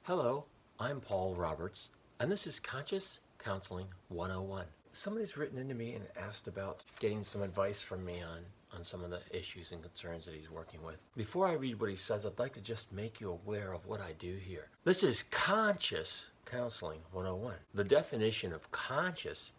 Hello, I'm Paul Roberts, and this is Conscious Counseling 101. Somebody's written into me and asked about getting some advice from me on some of the issues and concerns that he's working with. Before I read what he says, I'd like to just make you aware of what I do here. This is Conscious Counseling 101. The definition of conscious,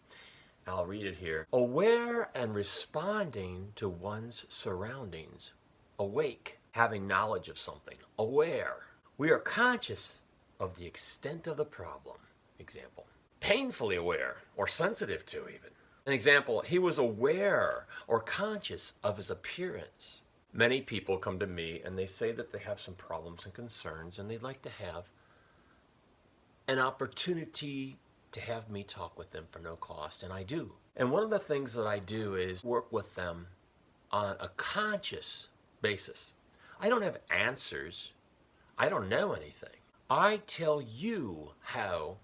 I'll read it here. Aware and responding to one's surroundings. Awake, having knowledge of something. Aware. We are conscious of the extent of the problem. Example. Painfully aware or sensitive to even. An example, he was aware or conscious of his appearance. Many people come to me and they say that they have some problems and concerns and they'd like to have an opportunity to have me talk with them for no cost, and I do. And one of the things that I do is work with them on a conscious basis. I don't have answers. I don't know anything. I tell you how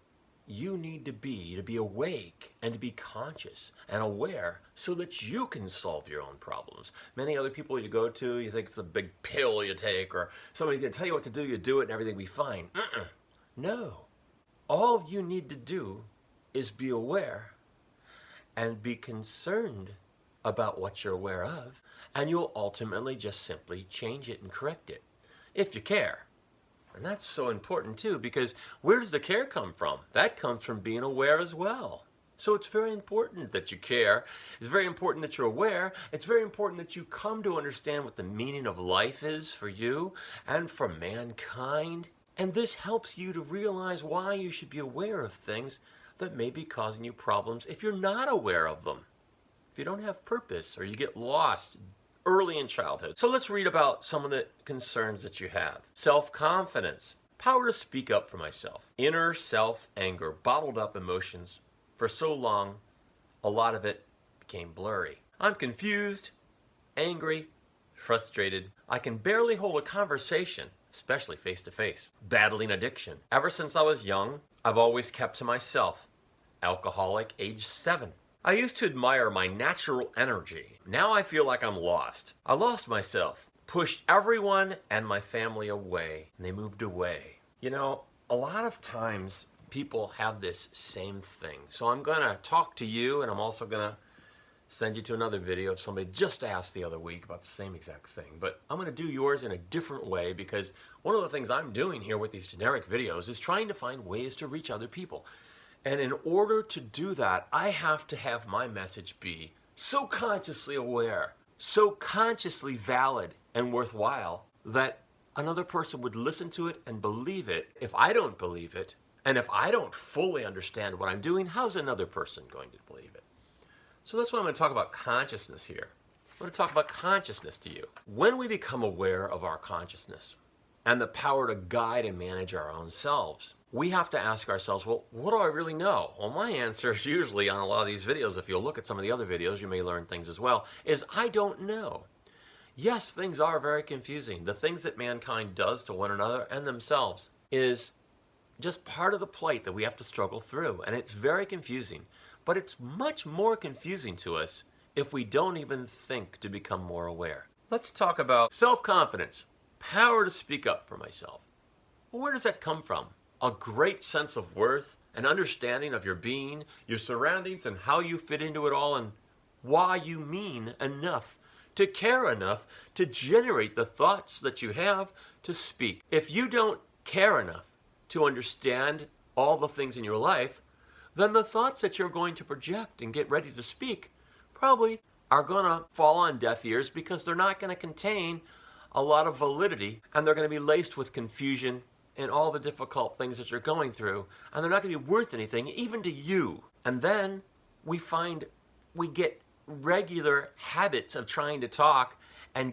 you need to be awake and to be conscious and aware so that you can solve your own problems. Many other people you go to, you think it's a big pill you take or somebody's going to tell you what to do, you do it and everything will be fine. No. All you need to do is be aware and be concerned about what you're aware of, and you'll ultimately just simply change it and correct it if you care. And that's so important too, because where does the care come from? That comes from being aware as well. So it's very important that you care. It's very important that you're aware. It's very important that you come to understand what the meaning of life is for you and for mankind. And this helps you to realize why you should be aware of things that may be causing you problems if you're not aware of them. If you don't have purpose or you get lost early in childhood. So let's read about some of the concerns that you have. Self-confidence, power to speak up for myself, inner self-anger, bottled up emotions. For so long, a lot of it became blurry. I'm confused, angry, frustrated. I can barely hold a conversation, especially face-to-face. Battling addiction. Ever since I was young, I've always kept to myself. Alcoholic, age 7. I used to admire my natural energy. Now I feel like I'm lost. I lost myself, pushed everyone and my family away, and they moved away. You know, a lot of times people have this same thing. So I'm going to talk to you, and I'm also going to send you to another video of somebody just asked the other week about the same exact thing. But I'm going to do yours in a different way, because one of the things I'm doing here with these generic videos is trying to find ways to reach other people. And in order to do that, I have to have my message be so consciously aware, so consciously valid and worthwhile that another person would listen to it and believe it. If I don't believe it, and if I don't fully understand what I'm doing, how's another person going to believe it? So that's why I'm going to talk about consciousness here. I'm going to talk about consciousness to you. When we become aware of our consciousness and the power to guide and manage our own selves, we have to ask ourselves, well, what do I really know? Well, my answer is usually on a lot of these videos, if you'll look at some of the other videos, you may learn things as well, is I don't know. Yes, things are very confusing. The things that mankind does to one another and themselves is just part of the plight that we have to struggle through. And it's very confusing. But it's much more confusing to us if we don't even think to become more aware. Let's talk about self-confidence, power to speak up for myself. Well, where does that come from? A great sense of worth, an understanding of your being, your surroundings, and how you fit into it all, and why you mean enough to care enough to generate the thoughts that you have to speak. If you don't care enough to understand all the things in your life, then the thoughts that you're going to project and get ready to speak probably are going to fall on deaf ears, because they're not going to contain a lot of validity, and they're going to be laced with confusion and all the difficult things that you're going through, and they're not going to be worth anything, even to you. And then we get regular habits of trying to talk and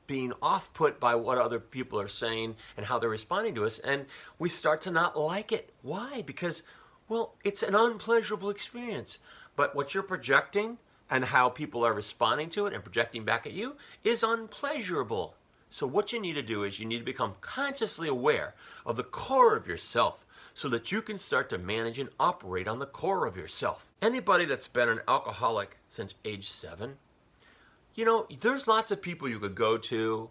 being off-put by what other people are saying and how they're responding to us, and we start to not like it. Why? Because, well, it's an unpleasurable experience. But what you're projecting and how people are responding to it and projecting back at you is unpleasurable. So what you need to do is you need to become consciously aware of the core of yourself so that you can start to manage and operate on the core of yourself. Anybody that's been an alcoholic since age 7, you know, there's lots of people you could go to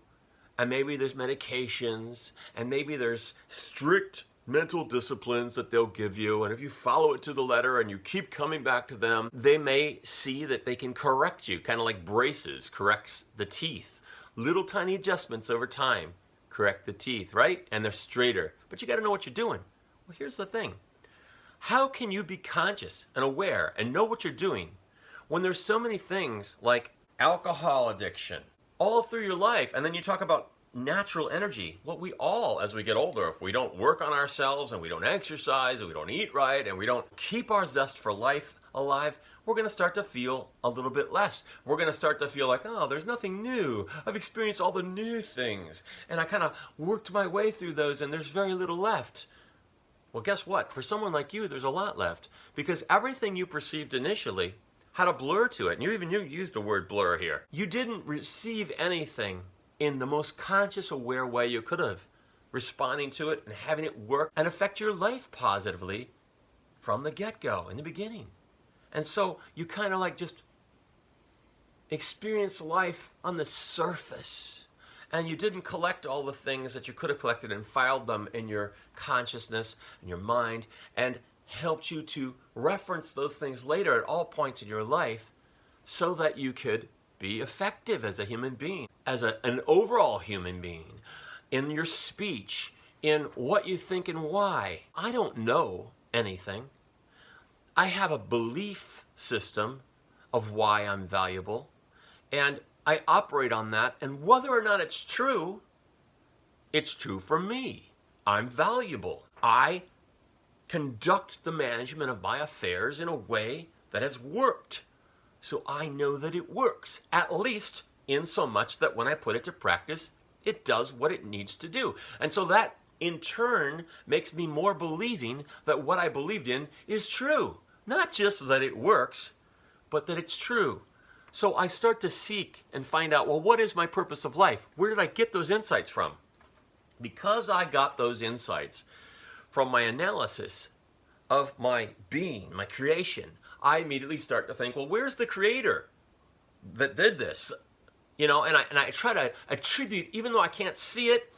and maybe there's medications, and maybe there's strict mental disciplines that they'll give you, and if you follow it to the letter and you keep coming back to them, they may see that they can correct you, kind of like braces corrects the teeth. Little tiny adjustments over time correct the teeth, right? And they're straighter. But you got to know what you're doing. Well, here's the thing. How can you be conscious and aware and know what you're doing when there's so many things like alcohol addiction all through your life? And then you talk about natural energy. Well, we all, as we get older, if we don't work on ourselves and we don't exercise and we don't eat right and we don't keep our zest for life alive, we're going to start to feel a little bit less. We're going to start to feel like, oh, there's nothing new. I've experienced all the new things and I kind of worked my way through those and there's very little left. Well, guess what? For someone like you, there's a lot left, because everything you perceived initially had a blur to it. And you used the word blur here. You didn't receive anything in the most conscious, aware way you could have, responding to it and having it work and affect your life positively from the get-go, in the beginning. And so you kind of like just experience life on the surface. And you didn't collect all the things that you could have collected and filed them in your consciousness and your mind and helped you to reference those things later at all points in your life so that you could be effective as a human being, as an overall human being, in your speech, in what you think and why. I don't know anything. I have a belief system of why I'm valuable, and I operate on that, and whether or not it's true for me. I'm valuable. I conduct the management of my affairs in a way that has worked. So I know that it works, at least in so much that when I put it to practice, it does what it needs to do. And so that, in turn, makes me more believing that what I believed in is true. Not just that it works, but that it's true. So I start to seek and find out, well, what is my purpose of life? Where did I get those insights from? Because I got those insights from my analysis of my being, my creation, I immediately start to think, well, where's the creator that did this? You know, and I try to attribute, even though I can't see it,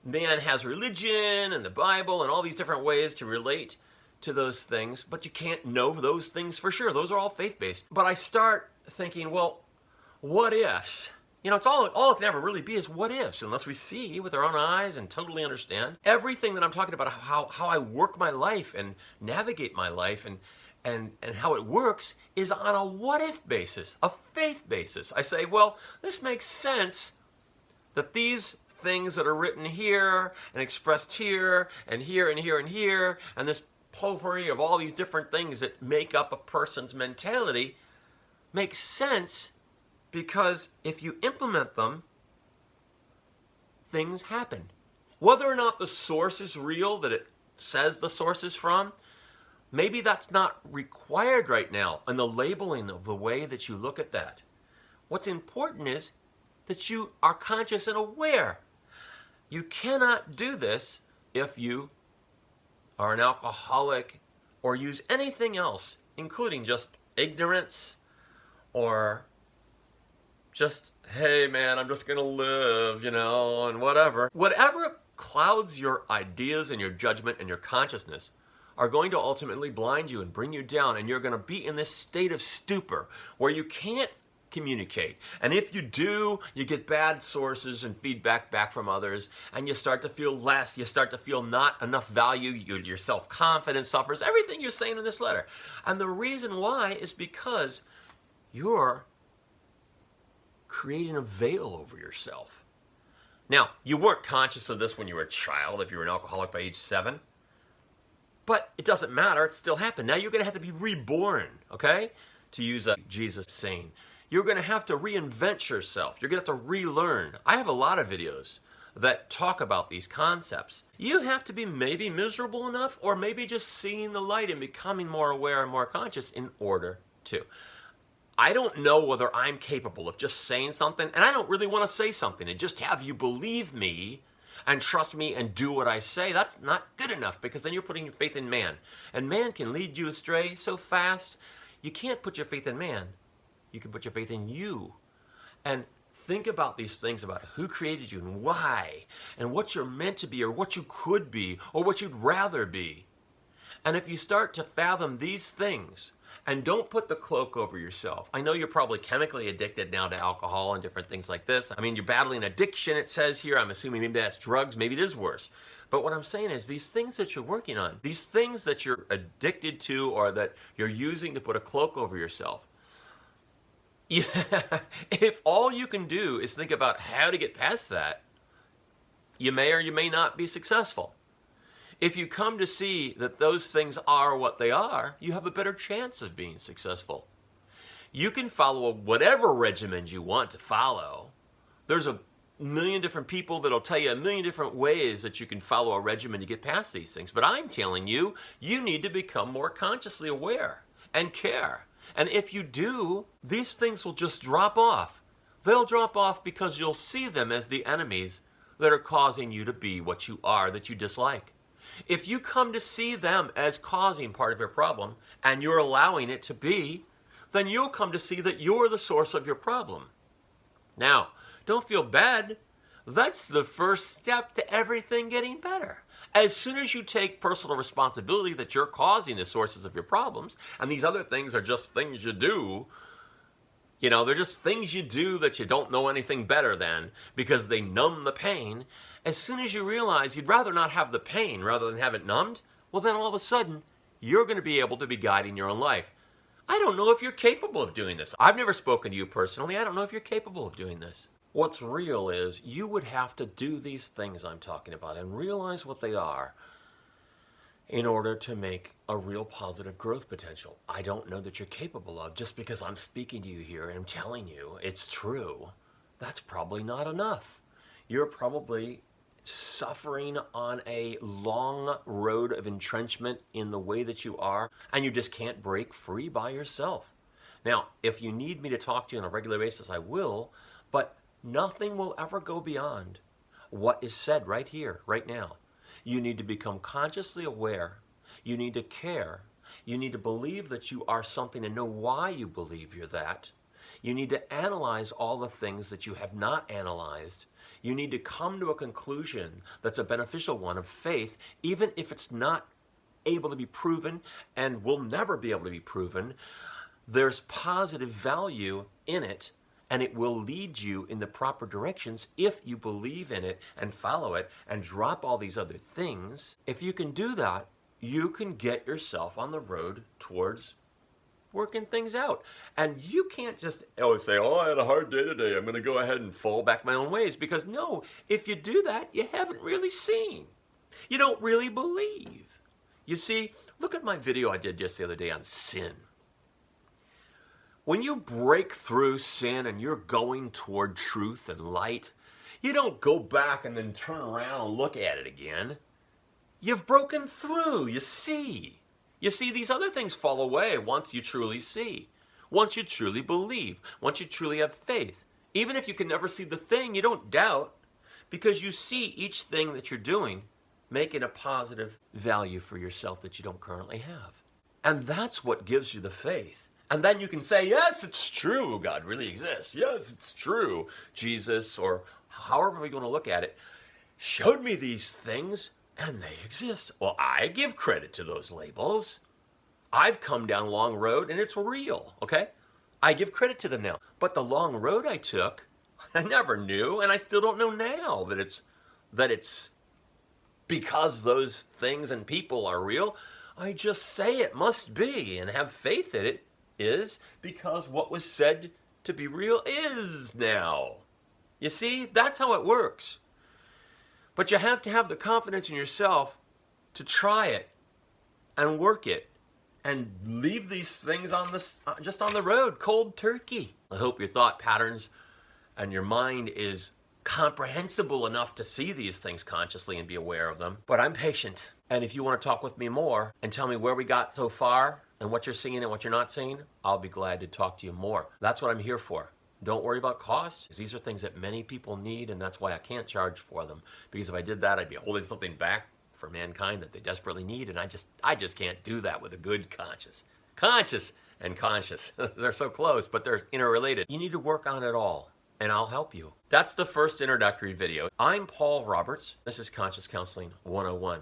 man has religion and the Bible and all these different ways to relate to those things, but you can't know those things for sure. Those are all faith-based. But I start thinking, well, what ifs? You know, it's all it can ever really be is what ifs, unless we see with our own eyes and totally understand. Everything that I'm talking about, how I work my life and navigate my life and how it works is on a what if basis, a faith basis. I say, well, this makes sense that these things that are written here and expressed here and here and here and here, and this potpourri of all these different things that make up a person's mentality makes sense, because if you implement them, things happen. Whether or not the source is real, that it says the source is from, maybe that's not required right now in the labeling of the way that you look at that. What's important is that you are conscious and aware. You cannot do this if you are an alcoholic or use anything else, including just ignorance or just, hey man, I'm just gonna live, you know, and whatever. Whatever clouds your ideas and your judgment and your consciousness are going to ultimately blind you and bring you down, and you're going to be in this state of stupor where you can't communicate. And if you do, you get bad sources and feedback back from others, and you start to feel less, you start to feel not enough value, your self-confidence suffers, everything you're saying in this letter. And the reason why is because you're creating a veil over yourself. Now, you weren't conscious of this when you were a child, if you were an alcoholic by age 7. But it doesn't matter, it still happened. Now you're going to have to be reborn, okay? To use Jesus saying. You're going to have to reinvent yourself. You're going to have to relearn. I have a lot of videos that talk about these concepts. You have to be maybe miserable enough, or maybe just seeing the light and becoming more aware and more conscious in order to. I don't know whether I'm capable of just saying something, and I don't really want to say something and just have you believe me and trust me and do what I say. That's not good enough, because then you're putting your faith in man. And man can lead you astray so fast. You can't put your faith in man. You can put your faith in you. And think about these things about who created you and why, and what you're meant to be, or what you could be, or what you'd rather be. And if you start to fathom these things, and don't put the cloak over yourself. I know you're probably chemically addicted now to alcohol and different things like this. I mean, you're battling addiction, it says here. I'm assuming maybe that's drugs, maybe it is worse. But what I'm saying is these things that you're working on, these things that you're addicted to or that you're using to put a cloak over yourself, yeah, if all you can do is think about how to get past that, you may or you may not be successful. If you come to see that those things are what they are, you have a better chance of being successful. You can follow whatever regimen you want to follow. There's a million different people that'll tell you a million different ways that you can follow a regimen to get past these things. But I'm telling you, you need to become more consciously aware and care. And if you do, these things will just drop off. They'll drop off because you'll see them as the enemies that are causing you to be what you are that you dislike. If you come to see them as causing part of your problem, and you're allowing it to be, then you'll come to see that you're the source of your problem. Now, don't feel bad. That's the first step to everything getting better. As soon as you take personal responsibility that you're causing the sources of your problems, and these other things are just things you do, you know, they're just things you do that you don't know anything better than because they numb the pain. As soon as you realize you'd rather not have the pain rather than have it numbed, well then all of a sudden, you're going to be able to be guiding your own life. I don't know if you're capable of doing this. I've never spoken to you personally. I don't know if you're capable of doing this. What's real is you would have to do these things I'm talking about and realize what they are in order to make a real positive growth potential. I don't know that you're capable of. Just because I'm speaking to you here and I'm telling you it's true, that's probably not enough. You're probably suffering on a long road of entrenchment in the way that you are, and you just can't break free by yourself. Now, if you need me to talk to you on a regular basis, I will, but nothing will ever go beyond what is said right here, right now. You need to become consciously aware. You need to care. You need to believe that you are something and know why you believe you're that. You need to analyze all the things that you have not analyzed. You need to come to a conclusion that's a beneficial one of faith, even if it's not able to be proven and will never be able to be proven. There's positive value in it, and it will lead you in the proper directions if you believe in it and follow it and drop all these other things. If you can do that, you can get yourself on the road towards working things out. And you can't just always say, oh, I had a hard day today, I'm going to go ahead and fall back my own ways. Because no, if you do that, you haven't really seen. You don't really believe. You see, look at my video I did just the other day on sin. When you break through sin and you're going toward truth and light, you don't go back and then turn around and look at it again. You've broken through, you see. You see, these other things fall away once you truly see, once you truly believe, once you truly have faith. Even if you can never see the thing, you don't doubt, because you see each thing that you're doing making a positive value for yourself that you don't currently have. And that's what gives you the faith. And then you can say, yes, it's true, God really exists. Yes, it's true, Jesus, or however we're going to look at it, showed me these things, and they exist. Well, I give credit to those labels. I've come down a long road, and it's real, okay? I give credit to them now. But the long road I took, I never knew, and I still don't know now that it's because those things and people are real. I just say it must be and have faith in it is because what was said to be real is now. You see, that's how it works. But you have to have the confidence in yourself to try it and work it and leave these things on this just on the road, cold turkey. I hope your thought patterns and your mind is comprehensible enough to see these things consciously and be aware of them. But I'm patient. And if you want to talk with me more and tell me where we got so far and what you're seeing and what you're not seeing, I'll be glad to talk to you more. That's what I'm here for. Don't worry about costs, because these are things that many people need, and that's why I can't charge for them. Because if I did that, I'd be holding something back for mankind that they desperately need, and I just can't do that with a good conscience. Conscious and conscious, they're so close, but they're interrelated. You need to work on it all. and I'll help you. That's the first introductory video. I'm Paul Roberts. This is Conscious Counseling 101.